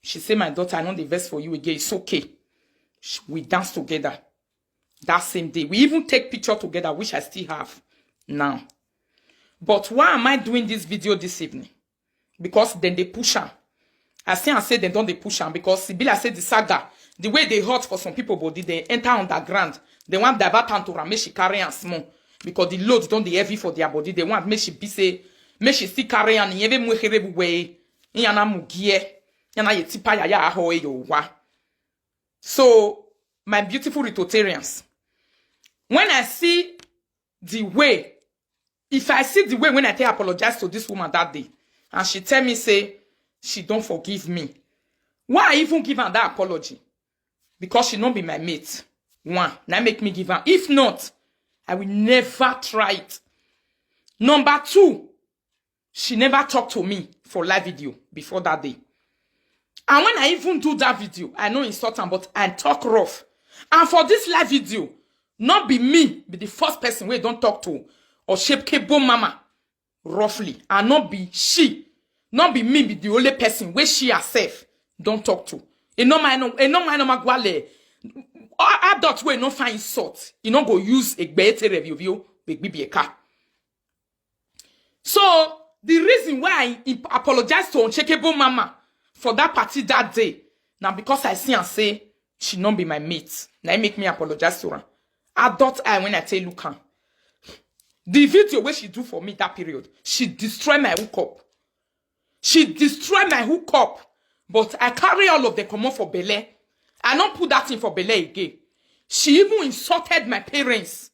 She say, my daughter, I know the verse for you again. It's okay. We dance together. That same day. We even take picture together, which I still have now. But why am I doing this video this evening? Because then they push her. I say they don't they push her because Sibila said the saga, the way they hurt for some people body, they enter underground. They want divert her to make she carry and small. Because the load don't they heavy for their body. They want make she be say, make she still carry and even mwe herebu way. Yana mugie. Yana yetipa ya ahoe yo wa. So, my beautiful Ritotarians, when I see the way, if I see the way when I apologize to this woman that day, and she tell me, say, she don't forgive me. Why I even give her that apology? Because she don't be my mate. One, now make me give her. If not, I will never try it. Number two, she never talked to me for live video before that day. And when I even do that video, I know insult her, but I talk rough. And for this live video, not be me, be the first person we don't talk to, or Unshakeable mama, roughly. And not be she, not be me, be the only person where she herself don't talk to. E no mind no magwale. Adults wey no find insult, you no go use a better review, be a car. So, the reason why I apologize to Unshakeable mama for that party that day, now because I see and say, she not be my mate. Now make me apologize to her. Adult I when I tell Lucan. The video where she do for me that period, she destroy my hookup. She destroy my hookup. But I carry all of the common for Bele. I don't put that in for Bele again. She even insulted my parents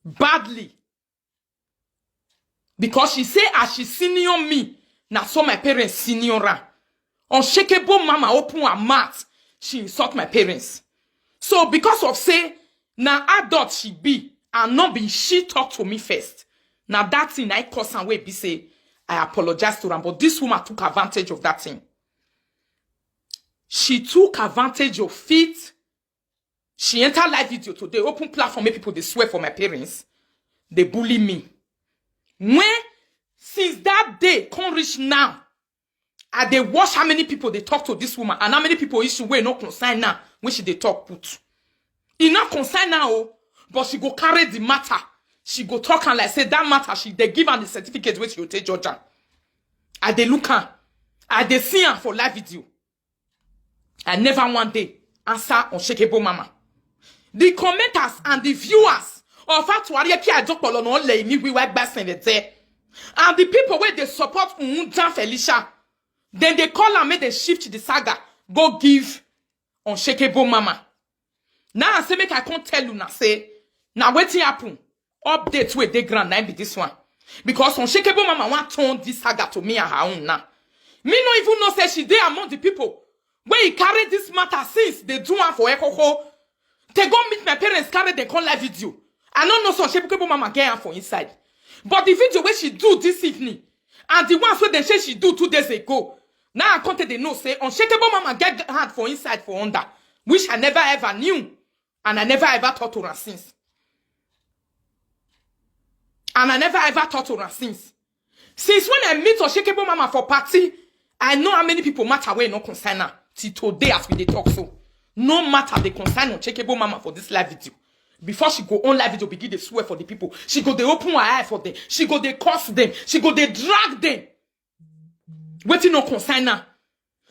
badly. Because she say as she senior me, now so my parents senior her. Unshakeable mama open her mouth. She insult my parents. So because of say, now adult she be, and not be she talk to me first. Now that thing I cause and way be say, I apologize to her. But this woman took advantage of that thing. She took advantage of it. She entered live video today, open platform, make people they swear for my parents. They bully me. When, since that day, can't reach now, and they watch how many people they talk to this woman, and how many people issue way not concern now, when she they talk put. It not concern now, but she go carry the matter. She go talk and like say that matter, they give her the certificate which she will take Georgia. And they look her, and they see her for live video. And never one day answer Unshakeable mama. The commenters and the viewers of Atuaria ki ajokpolo no le mi we work best in the day. And the people where they support Unjan Felicia, then they call her, make they shift the saga, go give Unshakeable mama. Now I say make I can't tell you now say, now waiting happen, update where they grand nine be this one. Because Unshakeable mama want turn this saga to me and her own now. Me no even know say she dey among the people where he carry this matter since they do one for Ekoko. They go meet my parents, carry they call live video. I don't know so Unshakeable mama get her for inside. But the video where she do this evening, and the ones where they say she do 2 days ago, now I can't they know say Unshakeable mama get her for inside for under, which I never ever knew, and I never ever thought to her since. And I never ever thought to her since. Since when I meet Unshakeable mama for party, I know how many people matter where no concern her. Till today as we they talk so. No matter the concern Unshakeable mama for this live video. Before she go on live video, begin to swear for the people. She go they open her eye for them. She go they curse them. She go they drag them. Waiting no concern her.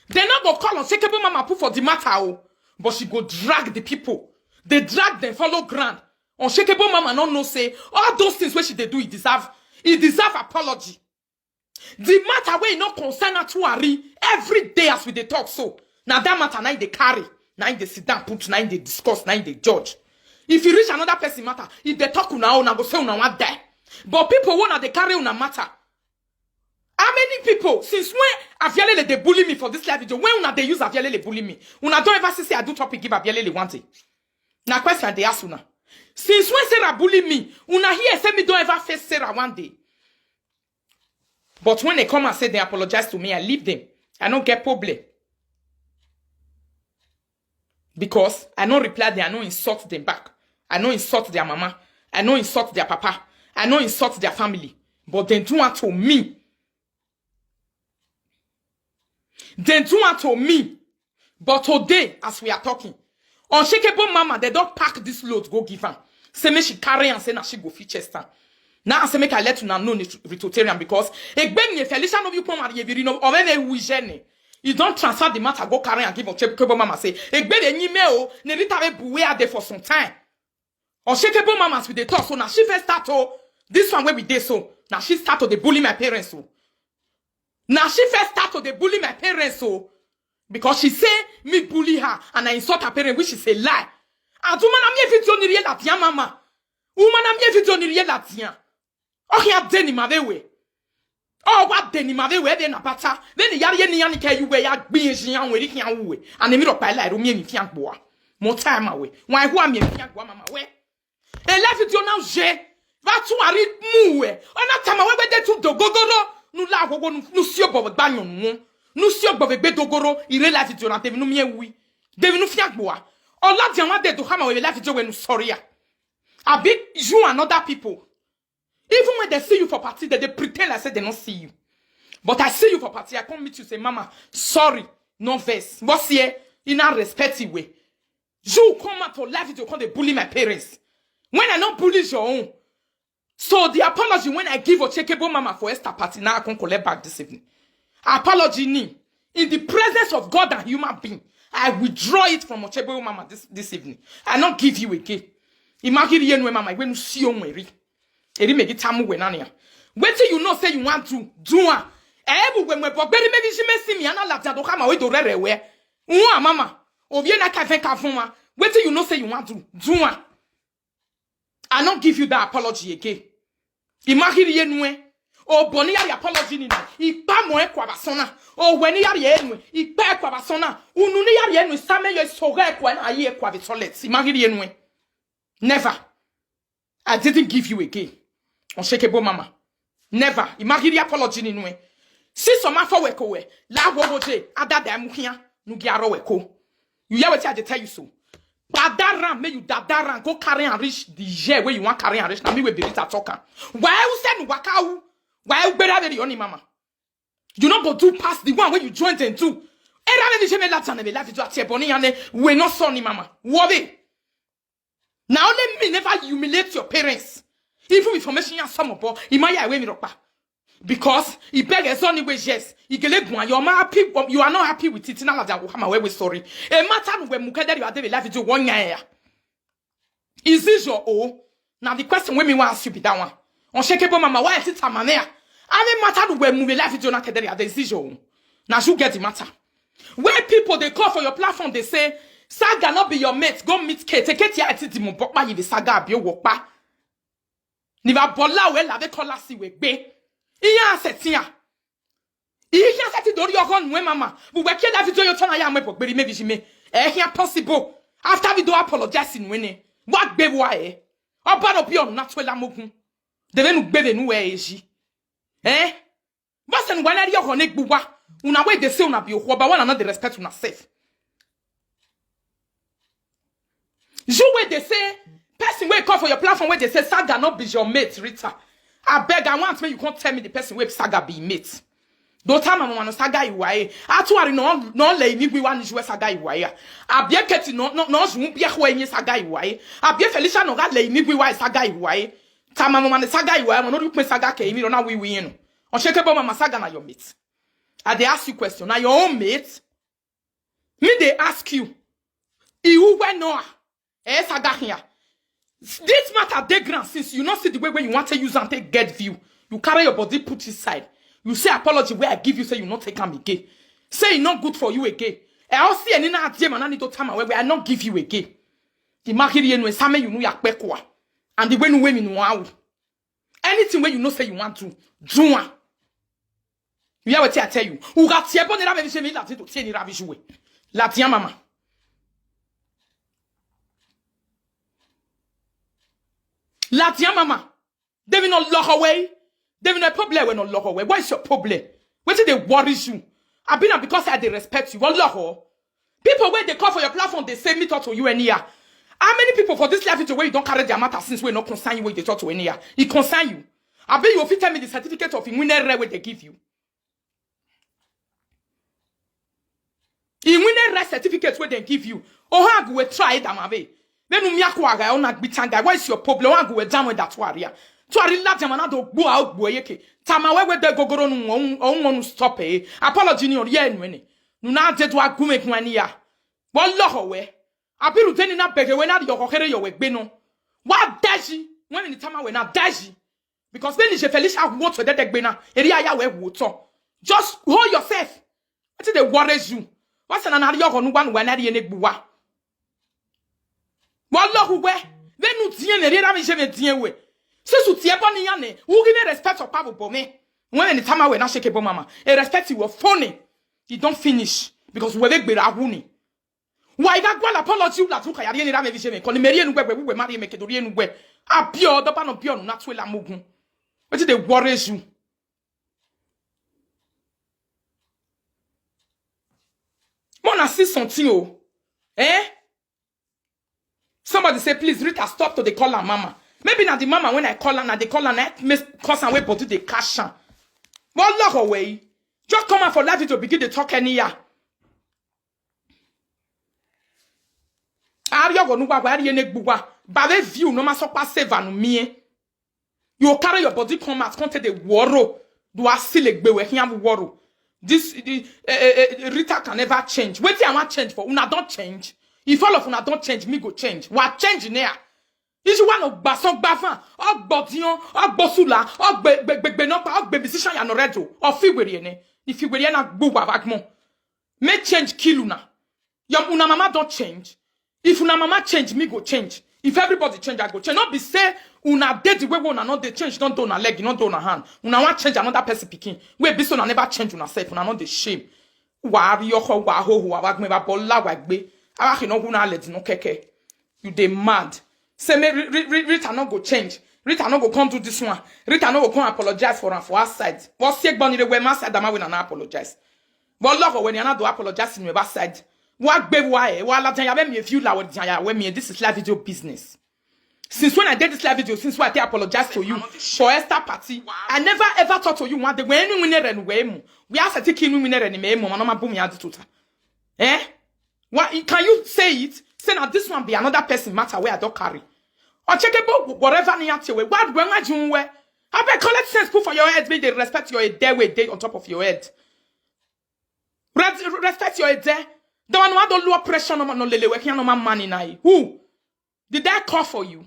They not go call Unshakeable mama put for the matter, oh. But she go drag the people. They drag them, follow ground. Unshakeable mama not know say, all those things where she they do, it deserve apology. The matter where not concern her to Ari every day as we they talk so. Now that matter now they carry. Now they sit down, put, now they discuss, now they judge. If you reach another person matter, if they talk una go say una want die. But people wanna they carry una matter. How many people, since when Avialele they bully me for this live video, when una they use Avialele bully me, una don't ever say I do topic give Avialele one day. Now question they ask una. Since when Sarah bully me, una here say me don't ever face Sarah one day. But when they come and say they apologize to me, I leave them. I don't get problem. Because I don't reply them, I don't insult them back. I don't insult their mama. I don't insult their papa. I don't insult their family. But they do it to me. They do it to me. But today, as we are talking, Unshakeable mama, they don't pack this load, go give her. Say me she carry and say na she go fit Chester. Now I say make I let you know Ritotarian because if Felicia no you come and you know or maybe we gene. You don't transfer the matter, go carry and give Unshakeable mama say, ne Rita be buwe there for some time. Unshakeable mamas with the talk, so now she first start this one where we did so. Now she start to the bully my parents so. Now she first start to the bully my parents so. Because she say me bully her and I insult her parents, which is a lie. And woman am ye video ni riye latia mama. Woman am ye video ni riye latia. Oh ya deni mavewe. Oh what deni mavewe de na pata. Then yari ye ni yani ke you we ya gbi jian we ri kian we. And me ro pa la ro mi mi fian gbo a. Mo time awe. Wan hu am mi fian gbo mama we. E la video now je. Va tu ari mu we. Ona tama we de tu dogogoro. Nu la gogo nu si obo gba nyon mu. Nu si obo gbe dogoro ire la video na te nu mi ewi. De nu fian gbo a. Ola di anwa de do hama we la video we nu sorry ya. A big you and other people. Even when they see you for party, they pretend like say they don't see you. But I see you for party, I come meet you say, Mama, sorry, no verse. What's here? In a respectful way. You come out for life, you come to bully my parents. When I don't bully your own. So the apology when I give Unshakeable mama for Esther party, now I can collect back this evening. Apology ni. In the presence of God and human being, I withdraw it from Unshakeable mama this evening. I not give you again. Imagine you mama when you see you Mary. Eri make it tamu we nania. Wait till you know say you want to do one. Ebu when we but maybe she may see me and la do come away to rere we. Mama. Ovie na ka fen ka fun. Wait till you know say you want to do one. I not give you that apology again. Imagine ye nwe. O boni ya apology ni na. Ipa mo e kwa basona. O weni ya ye nwe. Ipa kwa basona. Unu ni ya ye nwe same ye soga kwa na ye kwa the toilet. Imagine ye nwe. Never. I didn't give you again. Unshakeable mama. Never. Imagine the apology ni nwe. Si so ma for weko we. La wo je ada da mu hia nu giaro weko. You hear what I tell you so. Dadaran me you dadaran go carry and reach the year where you want carry and reach. Na me we be Rita talker. Why you send waka wu? Why you better than the mama? You not go do past the one where you joined and do. Era me je me la tane me la video tie boni ane we no son ni mama. Wobe. Now let me never humiliate your parents. Even information ya some of imaya we mi ropa. Because he beg his only way yes. You are not happy with it. Now that we sorry. A matter when mukada you are there life to 1 year. Is this your own? Now the question when me want ask you be that one. Unshakeable mama, why is it a manner? I matter when move life to not there is this your own. Now you get the matter. Where people they call for your platform, they say Saga not be your mate. Go meet Kate. Take it here at the Mubokma you the Saga be your walk back. Niva bola we lave kola si we be. Iya setia. Iya seti dori yogon we mama. Bu we kia video yo tona ya mepo beri maybe she me. Here possible. After video apologizing winning. What be why? Oba no pio na twela mogun. De be nu gbebe nu we eji. Bosen wana ri yogon ek buwa. Una we de se una bi oho ba wana not the respect una safe. You where they say, person where call for your platform where they say Saga not be your mate, Rita. I beg, I want me you can't tell me the person where Saga be mate. Don't tell me no Saga iwaye. Atuari no lay me we want you Saga iwaye. Abie keti no won't be a way Saga iwaye. Abie Felicia no got lay me we why Saga iwaye. Tama mama Saga iwaye, no you put Saga ke me no we no. Unshakeable mama Saga na your mate. I they ask you question, na your own mate. Me they ask you. Iwu we no. Saga here. This matter dey grand since you not see the way when you want to use and take get view. You carry your body put aside. You say apology where I give you say you not take am again. Say it not good for you again. I see any na adie man need to time where I not give you again. The market you know same you know yakpe kwa. And the way you me know anything where you know say you want to do one. You hear what I tell you? Who got tie bon na be se me lati to tie ni ravi jouer. Lati mama. Latia mama, they will not lock away. They will not problem when not lock away. What is your problem? What did they worry you? I've been because I they respect you. What lock? People when they call for your platform, they say me talk to you any year. How many people for this life into where you don't carry their matter since we not concern you when they talk to any year? It concern you. I bet you will tell me the certificate of winner where they give you. any rest certificate where they give you. Oh, I go try it, amabe. Then umiakwaga on a bitanga. What is your problem? I go jam with that warrior. To a real jamana do go out boyeke. Tamawe where they go on stop eh. Apology ni yen winning. Nuna de to a gumek mania. What lock away? I be returning up better when I your here your beno. What dashi? When in the time when I dashi. Because then is a Felicia water that bena. Area ya we water. Just hold yourself. What is the worries you? What's an another on one when I didn't bua? What lock away? Then you see any damage way. So to Tiaboni Yane, who give a respect of Pablo Bome. When the time I went Unshakeable mama, a respect you were funny. You don't finish because we're like Berawuni. Why that one apology that took a real vision? Colomarian web, we were married, make it Orian web. A pure, the pan of pure, not well, I'm moving. What did they worry you? Mona see something, eh? Somebody say, please, Rita, stop to the call her mama. Maybe not the mama when I call her, they call her, miss cause and wait, but do the cash. Well, look away. Just come out for life to begin to talk any year. Aria go nuba where you nek buwa. Bave view no maso pa save anu mie. You carry your body come out, conte the woro. Do a silek be we hiam woro. This Rita can never change. Wait till I want change for una don't change. If all of una don't change, me go change. What change in there? Is one of Basson Bafan, or Bodion, or Bosula, or Benopa, or Babysishan Yanoredo, or Fiberiene. If you were not Buba Bagmon. May change Kiluna. Your una mama don't change. If una mama change, me go change. If everybody change, I go change. Not be say una dead the way una not they change, don't do na leg, not do na hand. Una want change another person picking. We be so na never change una self, una not the shame. Wario wa ho wa me ba bola wa gbe. Aba no una let no keke. You dey mad. Say me Rita no go change. Rita no go come do this one. Rita no go come apologize for our side. What sick bunny the way my side that we na apologize. But love when you not do apologize in your side. What baby why? Well, I tell you, if you la when me this is live video business. Since when I did this live video, since when I apologize to you for Esther party, I never ever talk to you one day when you winner and way. We are taking winner and me, mama, no boom ya tuta. Eh? What can you say it? Say now this one be another person matter where I don't carry. Unshakeable, whatever near to way. What when I do where? I bet collect sense put for your head, make they respect your day with day on top of your head. Respect your head there. The one who don't lower pressure no lele we can't no man money na. Who? Did that call for you?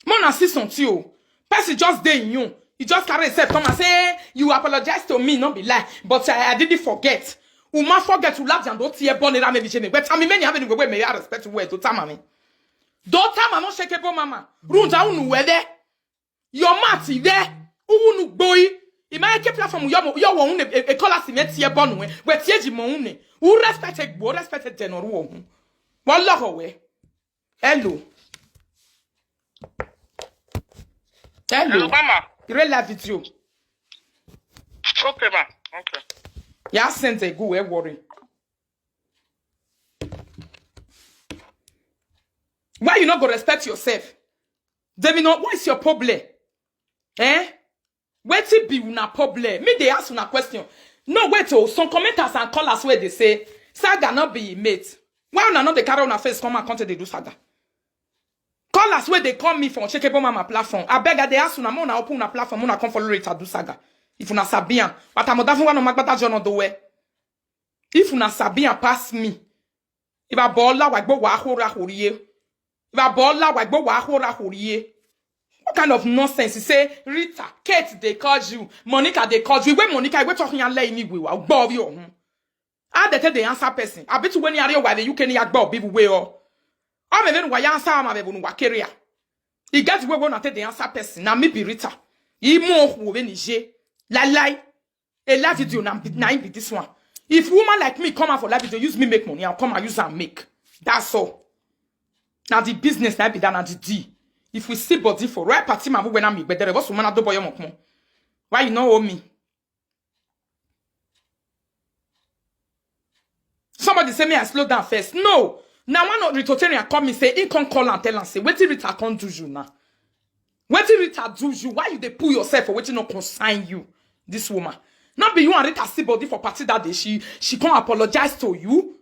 Mona see something you. Person just dey in you. He just carry himself come and say you apologize to me, not be lie. But I didn't forget. Uma forget to laugh and don't hear born in a but I mean many have any way may I respect where to tell me. Don't tell me Unshakeable mama. Run down where there. Your matty there. Who boy? Ima eke platform yo won e call us met here born we tie ji mo ne. Who respect go respect den oru wo hu. Won lock away. Hello. Hello mama. You love video. Okay, ma. Okay. Ya sent a go worry. Why you not go respect yourself? David, what is your problem? Eh? Wait till be una problem. Me they ask una question. No wait oh, some commenters and callers where they say saga not be mate. Why una not the carry on a face come and content they do saga? Callers where they call me from Unshakeable mama platform. I beg they ask una mo na open una platform mo na come follow Rita do saga. If una sabian, but I'm not one of my better journal do way. If una sabian pass me, if I bolla wa gbo wa hora horiye. If I bolla wa gbo wa hora horiye. What kind of nonsense? You say, Rita, Kate, they call you. Monica, they call you. When Monica, we're talking and lay me with you. Bob you. I tell the answer person. I bet you when you are why the UK yak bob people way or. I'm even why answer my baby no career. He gets we won't tell the answer person. Now me be Rita. He more who when he lie. A live video now be this one. If woman like me come out for live video, use me make money. I'll come and use and make. That's all. Now the business now be done at the D. If we see body for right party, my when I'm better, what's woman do boy more? Why you know me? Somebody say me I slow down first. No. Now one not Rita come me say he can't call and tell and say what Rita can't do you now? What Rita do you? Why you they pull yourself for what you not consign you? This woman. Not be you and Rita see body for party that day. She can't apologize to you.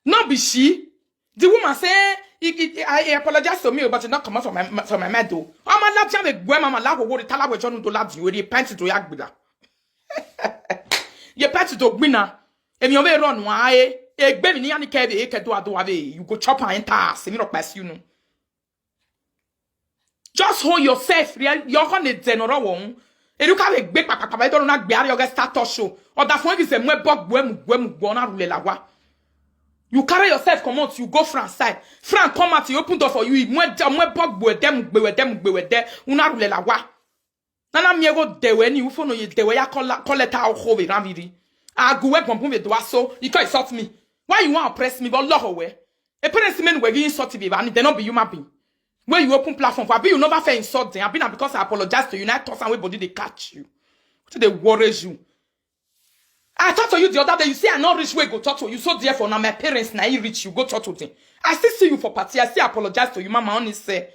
Not be she. The woman say, I apologize to me, but it not come out from my mouth though. I'm a lab with Gwen, I'm a lab with Tala with John to love you, you repent to Yagbida. You pet to winner. And you may run why a baby any carry a do away. You go chop and task, and you don't pass you know. Just hold yourself, you're on the general one. And you can't make papa, I don't not be your status show. Or that one is a more bug when gonna rule. You carry yourself, come out, you go from side. Frank come out, you open door for you. Mwe bug with them, there. Una rule la wa. Nana miego de when you phone you de way ya call it out hove ramiri. I go work on with so you can't insult me. Why you want to press me? But lock away. A parents men were insult me, and they not be human being. When you open platform for you never fair insult them. I've been because I apologize to you. Now toss away body they catch you. What they worries you? I talk to you the other day. You say I not rich way go talk to you. So therefore now my parents now you rich you go talk to them. I still see you for party. I still apologize to you. Mama only say,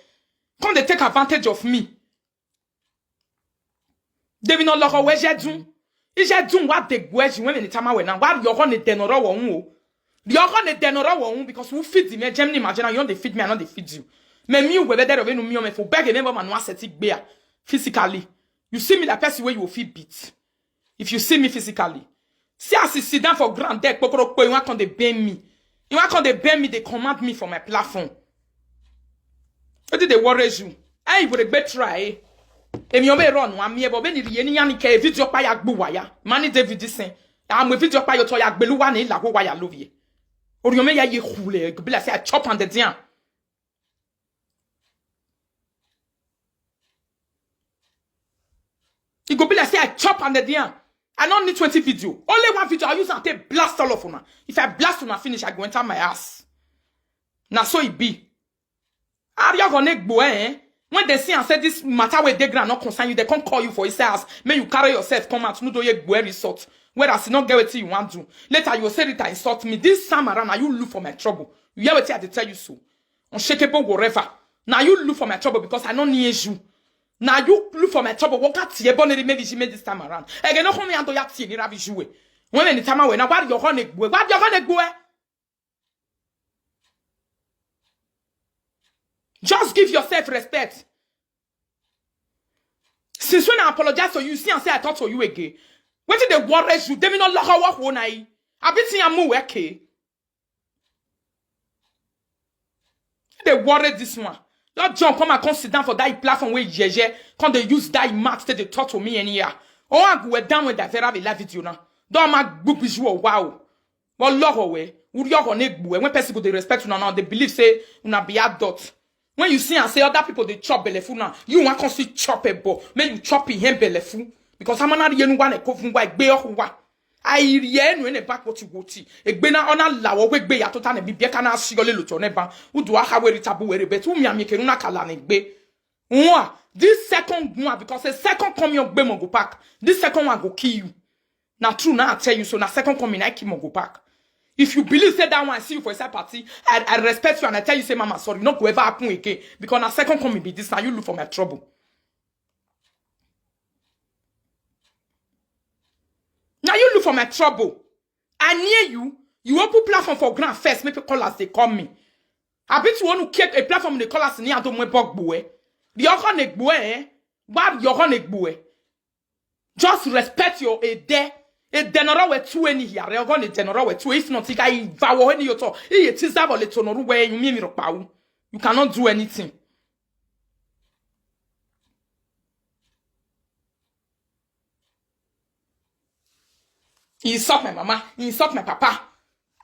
come they take advantage of me. They will not look away. J'ai done what they go when the time I went now. Why you're on the denora won't? You're on the denora won't because who feeds me? Germany imagine you don't they feed me. I know they feed you. Me me whether there over no me for beg never man was set bear physically. You see me that person where you will feel beat. If you see me physically. See as you sit down for grand deck, you want to bend me. You want to bend me, they command me from my platform. What did they worry you? I would be try. And you may run one me about any yanni care video by a buwaya. Money David Dissing. I'm with video by your toy beluane la waya lovie. Or you may ye hule, bless a chop on the dian. You go be like say I chop on the dian. I don't need 20 video. Only one video I use and take blast all of them. If I blast when I finish, I go enter my ass. Now so it be. Are you gonna go eh? When they see and say this matter with they grand not concern you, they can't call you for his house. May you carry yourself, come out, no do ye go resort. Whereas you not get what you want to. Later you will say Rita insult me. This time around, now you look for my trouble. You hear what I tell you so. Unshakeable whatever. Now you look for my trouble because I don't need you. Now you look for my trouble. What can't you maybe she made this time around? Again, no come and do ya see ni ravi jouer. When any time I went, now what you're gonna go? What you're gonna go? Just give yourself respect. Since when I apologize to you, see and say I talk to you again. What did they worry you? They may not lock our one eye. I bet you move okay. They worry this one. Don't John come and come sit down for that platform where jeje. Come they use that mark to they talk to me any year. Oh, I go down with that very live video now. Don't make book you wow. Well, lock away. Would you on it? When person go they respect you now, they believe say una be adult. When you see and say other people they chop belefu now, you want to see chop a bo. May you chop him belefu because I'm not the one that come from white bear who wa. I hear when a back what you go to. A bena on a law wake be at and be becana sigole luto neba. Who do I have a tabu where bet whom you make una calanic be. This second one because the second coming of Bemo go back. This second one go kill you. Now true now I tell you so now second coming I keep go back. If you believe say that one I see you for a side party, I respect you and I tell you say mama sorry, not go ever happen again. Because now second coming be this now you look for my trouble. Now you look for my trouble. I near you, you open platform for grand first, make call us they call me. I bet you want to keep a platform they call us near to my bug boy. The organic boy, what your organic boy. Just respect your a day. A denora we two any here. You're going to denora we two. If not, you can vow any your talk. It is that little no way you mean you cannot do anything. He insult my mama. He insult my papa.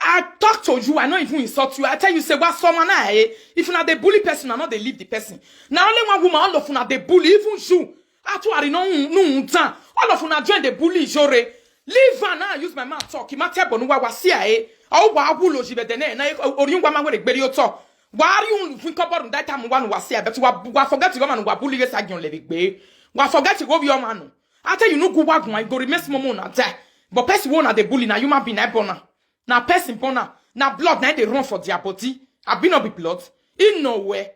I talk to you. I don't even insult you. I tell you, say what someone I. If you not the bully person, I not they leave the person. Now only one woman, all of you not the bully. Even you. I told you no time. All of you not join the bully. Jore. Leave her now. Use my mouth talk. He might tell you what was here. Oh, wow, who jibe dene. Na or you want my way to bury talk. Why you think about that time one was here? But we forget to go and we bully yes again. Let it be. We forget to go your man. I tell you no go back. My go remain small na die. But person won't the bully now. You might be na bona. Now person bona. Now blood now they run for their body. I be not be blood. In nowhere.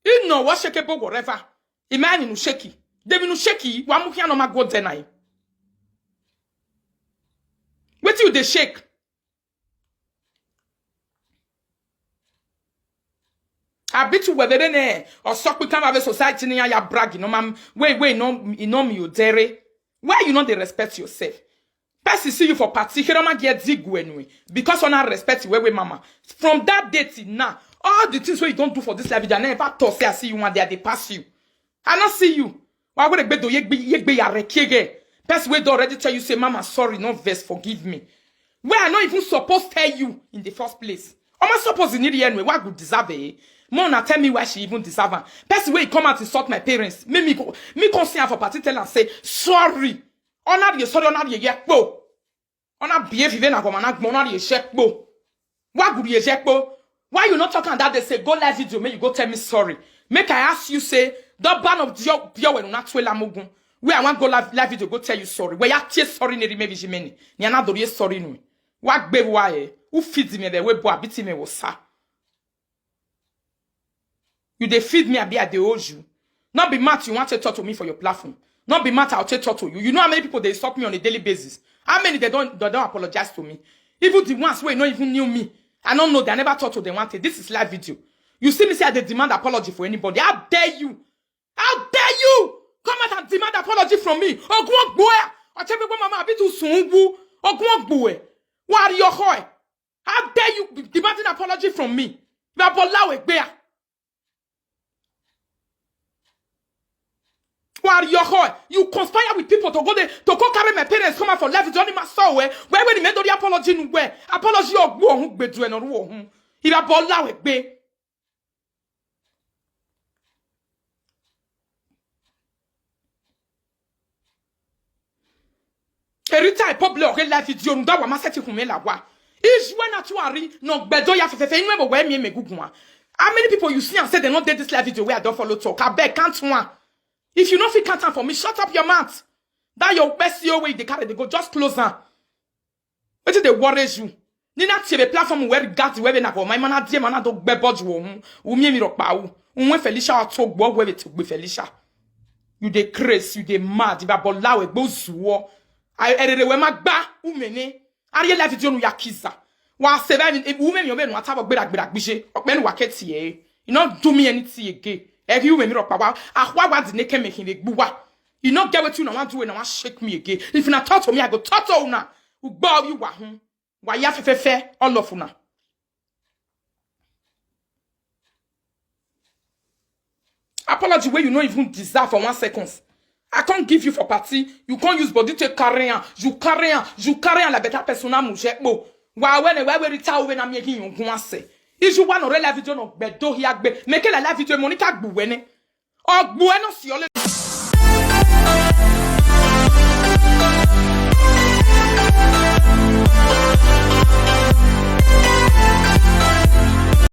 In no Unshakeable whatever. Imagine no shaky. They be no shaky. Wa mukia no ma go deny. What you they shake? I bet you whether they or suck we come have a society near ya bragging. No, ma'am, wait, no, you dare. Why you not they respect yourself? Person see you for party, he don't get zig anyway. Because on our respect, wait, mama. From that day till now, all the things where you don't do for this life, I never thought say I see you one day, they pass you. I not see you. Why would be do ye be a rekege? Person we already tell you say, mama, sorry, no verse, forgive me. Where I not even supposed to tell you in the first place. Am I supposed to need the anyway? Why would deserve it? Mona tell me why she even deserve her. Person way come out to insult my parents. Me consent for party tell and say sorry. Honor the sorry, honor the yekbo. Honor behave even na komana honor the shekbo. Why would you shekbo? Why you not talking that they say go live video? Make you go tell me sorry. Make I ask you say the ban of your when not twela mugun. Where I want go live video go tell you sorry. Where ya tear sorry ne rime vijimeni. Ni ana dori sorry no. Why be why? Who feeds me the way boy biti me was sa. You they feed me, I be at the old you. Not be mad you want to talk to me for your platform. Not be mad I'll talk to you. You know how many people they stop me on a daily basis. How many they don't apologize to me. Even the ones who not even knew me. I don't know, they never talked to them wanted. This is live video. You see me say they demand apology for anybody. How dare you? How dare you? Come out and demand apology from me. Oh, go boy. I tell you mama, I be too soon. Oh, go boy. What are you hoy? How dare you demanding apology from me? You are bolawe bear. You conspire with people to go carry my parents come out for life. Johnny Masawe, where they made the apology, where apology of who be doing or who he a bola with be. Rita public okay life video nda wa maseti kumela wa. Is when atuari no bedo ya fefe anywhere where me gugwa. How many people you see and say they not did this live video where I don't follow talk? I beg can't one. If you don't feel can't for me, shut up your mouth. That your best your way they carry they go just closer. What they worries you? Ni na tie platform where gat where na for my man die man do gbe bodge wo mi rock pa wo. Unwe Felicia talk bo where to be Felicia. You dey craze, you dey mad, you ba bola we gbo zuwo. I erere we magba umene. Ari la video no yakiza. Wa 7 women yo be no atabo gbera gbise. Okpe no waketi e. You not do me anything again. If you when me rock power, what the naked making the buwa. You not get what you know want to do and want shake me again. If you not talk to me, I go talk to una. Who bow you wahum. Why ya fe all of una. Apology where you not even deserve for 1 second. I can't give you for party. You can't use body to carry on. You carry on la better persona mouchebo. Why when Rita when I'm making you go say. If you want to real video no bedo hiagbe, make la live video Monica Buwene. Or Bueno si